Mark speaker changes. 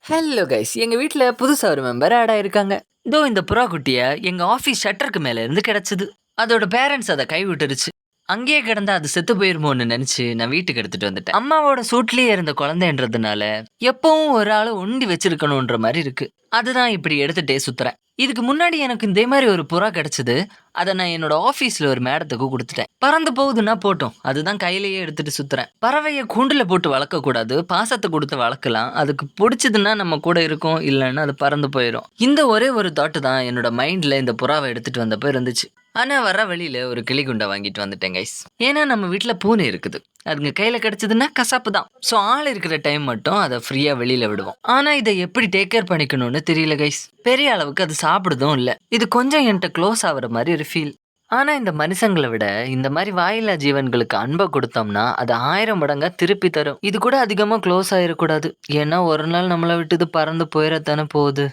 Speaker 1: Hello guys, எங்க வீட்ல புதுசா ஒரு மெம்பர் ஆட் ஆயிருக்காங்க. இதோ இந்த புறா குட்டிய எங்க ஆபீஸ் ஷட்டருக்கு மேல இருந்து கிடைச்சது. அதோட பேரண்ட்ஸ் அத கை விட்டுருச்சு. அங்கேயே கிடந்தா அது செத்து போயிருமோன்னு நினைச்சு நான் வீட்டுக்கு எடுத்துட்டு வந்துட்டேன். அம்மாவோட சூட்லயே இருந்த குழந்தைன்றதுனால எப்பவும் ஒரு ஆளு ஒண்டி வச்சிருக்கணும்ன்ற மாதிரி இருக்கு. அதுதான் இப்படி எடுத்துட்டே சுத்துறேன். இதுக்கு முன்னாடி எனக்கு இதே மாதிரி ஒரு புறா கிடைச்சது. அத நான் என்னோட ஆபீஸ்ல ஒரு மேடத்துக்கு குடுத்துட்டேன். பறந்து போகுதுன்னா போட்டும். அதுதான் கையிலேயே எடுத்துட்டு சுத்துறேன். பறவைய கூண்டுல போட்டு வளர்க்கக் கூடாது. பாசத்த குடுத்து வளர்க்கலாம். அதுக்கு புடிச்சதுன்னா நம்ம கூட இருக்கும். இல்லன்னா அது பறந்து போயிரும். இந்த ஒரே ஒரு தாட் தான் என்னோட மைண்ட்ல இந்த புறாவ எடுத்துட்டு வந்தப்ப இருந்துச்சு. ஆனா வர வழியில ஒரு கிளிகுண்ட வாங்கிட்டு வந்துட்டேன் கைஸ். ஏன்னா நம்ம வீட்ல பூனை இருக்குது. அதுங்க கையில கிடைச்சதுன்னா கசாப்பு தான். ஸோ ஆள் இருக்கிற டைம் மட்டும் அதை ஃப்ரீயா வெளியில விடுவோம். ஆனா இதை எப்படி டேக் கேர் பண்ணிக்கணும்னு தெரியல கைஸ். பெரிய அளவுக்கு அது சாப்பிடுதும் இல்ல. இது கொஞ்சம் என்கிட்ட க்ளோஸ் ஆகுற மாதிரி ஒரு ஃபீல். ஆனா இந்த மனுஷங்களை விட இந்த மாதிரி வாயில்லா ஜீவன்களுக்கு அன்பை கொடுத்தோம்னா அது 1000 மடங்கா திருப்பி தரும். இது கூட அதிகமா க்ளோஸ் ஆயிடக்கூடாது. ஏன்னா ஒரு நாள் நம்மளை விட்டு இது பறந்து போயிடத்தானே போகுது.